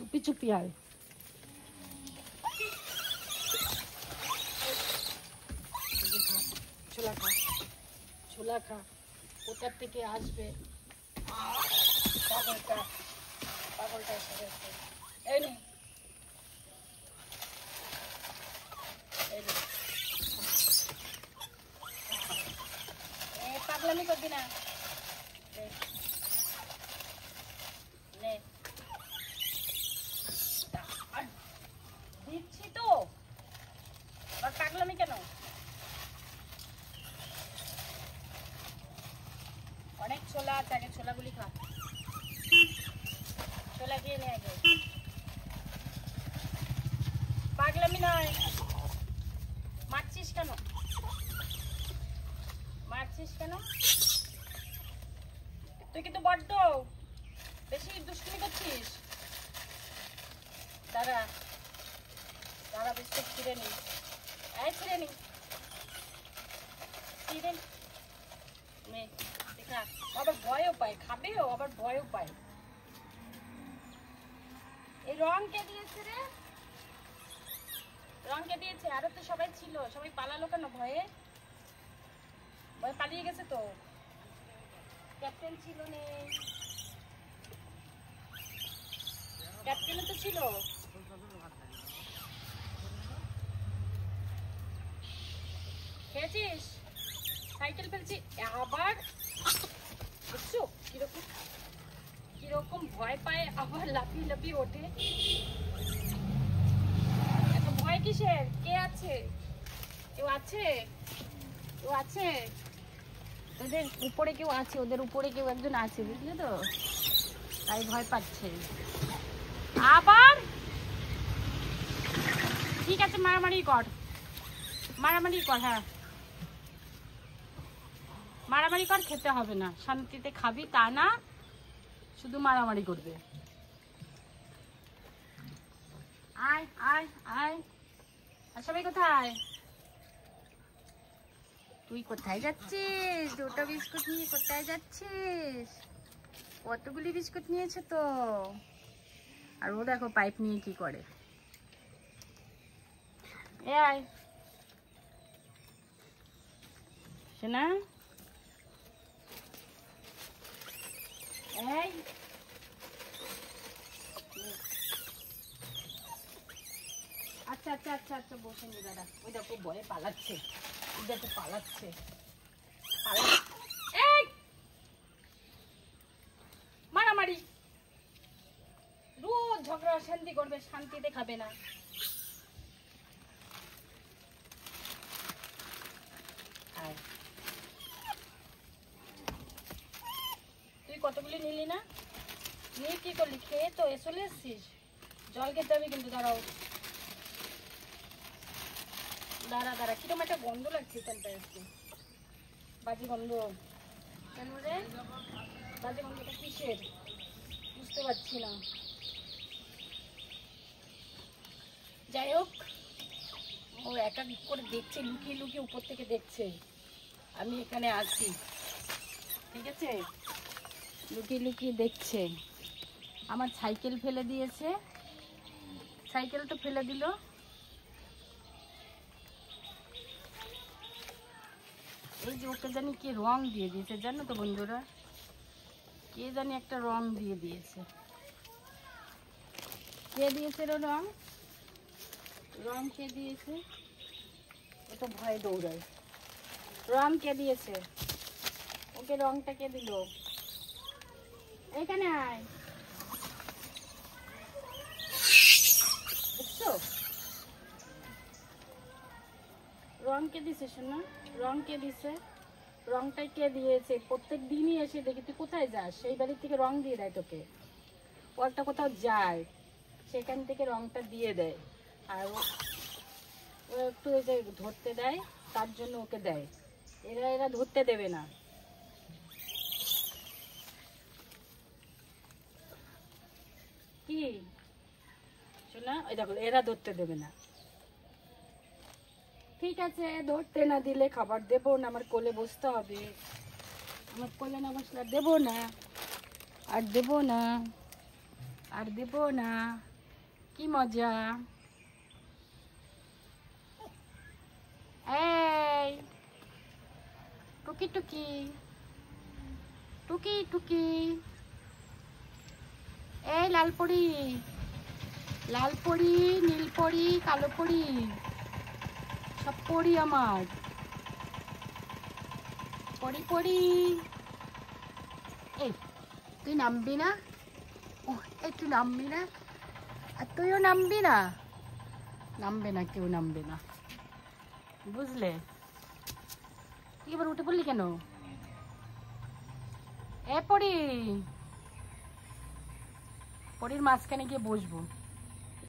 চুপি চুপি আয়। ছোলা খা, ছোলা খা, কোথার থেকে আসবে পাগলটা, পাগলটা এসে গেছে। এই নে, পাগলামি করবি না। দিচ্ছি তো, আর পাগলামি কেন? অনেক ছোলা আছে, আগে ছোলাগুলি খা। ছোলা খেয়ে নে আগে। পাগলামি নয়। মারছিস কেন? মারছিস কেন? তুই কিন্তু বড্ড বেশি দুষ্টুমি করছিস। দাঁড়া দাঁড়া, বিস্কুট ছিঁড়ে নি, ছিঁড়ে নি, ছিঁড়ে নে, দেখা। আবার ভয়ও পায়, খাবেও আবার ভয়ও পায়। এই রং কে দিয়েছে রে? রং কে দিয়েছে? আরো তো সবাই ছিল, সবাই পালালো কেন? ভয়ে ভয়ে পালিয়ে গেছে তো। ক্যাপ্টেন ছিল নে, ক্যাপ্টেনও তো ছিল। খেয়েছিস? সাইকেল ফেলছি আবার, দেখছো কিরকম কিরকম ভয় পায়, আবার লাফিয়ে লাফিয়ে ওঠে। এত ভয় কিসের? কে আছে? কেউ আছে? কেউ আছে? ওদের উপরে কেউ আছে, ওদের উপরে কেউ একজন আছে, বুঝলে তো, তাই ভয় পাচ্ছে। আবার ঠিক আছে, মারামারি কর, মারামারি কর। হ্যাঁ, মারামারি কর, খেতে হবে না, শান্তিতে খাবি তা না, শুধু মারামারি করবে। আয় আয় আয়। আর সবাই কোথায়? তুই কোথায় যাচ্ছিস? দুটো বিস্কুট নিয়ে কোথায় যাচ্ছিস? কতগুলি বিস্কুট নিয়েছে তো। আর ও দেখো পাইপ নিয়ে কি করে। এ আয় শোনা, এই আচ্ছা আচ্ছা আচ্ছা আচ্ছা, বসে নি দাদা। ওই দেখো ভয়ে পালাচ্ছে, ওই দেখো পালাচ্ছে, এই মারামারি, রোজ ঝগড়া শান্তি করবে, শান্তিতে খাবে না। তুই কতগুলি নিলি না? নিয়ে কি করলি? খেয়ে তো চলে এসছিস। জল খেতে হবে কিন্তু, দাঁড়াও দাঁড়া দাঁড়া। কিরকম একটা গন্ধ লাগছে এখানটা, একটু বাজে গন্ধ। কেন রে বাজে গন্ধটা কিসের বুঝতে পারছি না। যাই হোক, ও একা করে দেখছে, লুকিয়ে লুকিয়ে উপর থেকে দেখছে আমি এখানে আছি, ঠিক আছে? লুকিয়ে লুকিয়ে দেখছে। আমার সাইকেল ফেলে দিয়েছে, সাইকেল তো ফেলে দিল। এই যে ওকে জানি কি রং দিয়ে দিয়েছে, জানো তো বন্ধুরা, কে জানি একটা রং দিয়ে দিয়েছে। কে দিয়েছে রং? রং কে দিয়েছে? ও তো ভয় দৌড়ায়। রং কে দিয়েছে? ওকে রংটা কে দিল? এখানে আয়, দেখছো রং কে দিছে? শোনা, রং কে দিছে? রংটাই কে দিয়েছে? প্রত্যেক দিনই এসে দেখি তুই কোথায় যাস, সেই বাড়ির থেকে রং দিয়ে দেয় তোকে। ও একটা কোথাও যায়, সেখান থেকে রংটা দিয়ে দেয়। আর ও একটু ওই যে ধরতে দেয়, তার জন্য ওকে দেয়। এরা ধরতে দেবে না। কি শোনা, ওই দেখো এরা ধরতে দেবে না। ঠিক আছে, ধরতে না দিলে খাবার দেবো না, আমার কোলে বসতে হবে। আমার কোলে না বসলে দেবো না, আর দেবো না, আর দেবো না। কি মজা। এই টুকি টুকি টুকি টুকি, এই লাল পরি, লাল পরি, নীল পরি, কালো পরি, সব পরি আমার। পরি পরি, এই তুই নামবি না? ও এই তুই নামবি না? আর তুইও নামবি না? নামবে না, কেউ নামবে না, বুঝলে? তুই এবার উঠে পড়লি কেন? এ পরি, পরির মাঝখানে গিয়ে বসবো।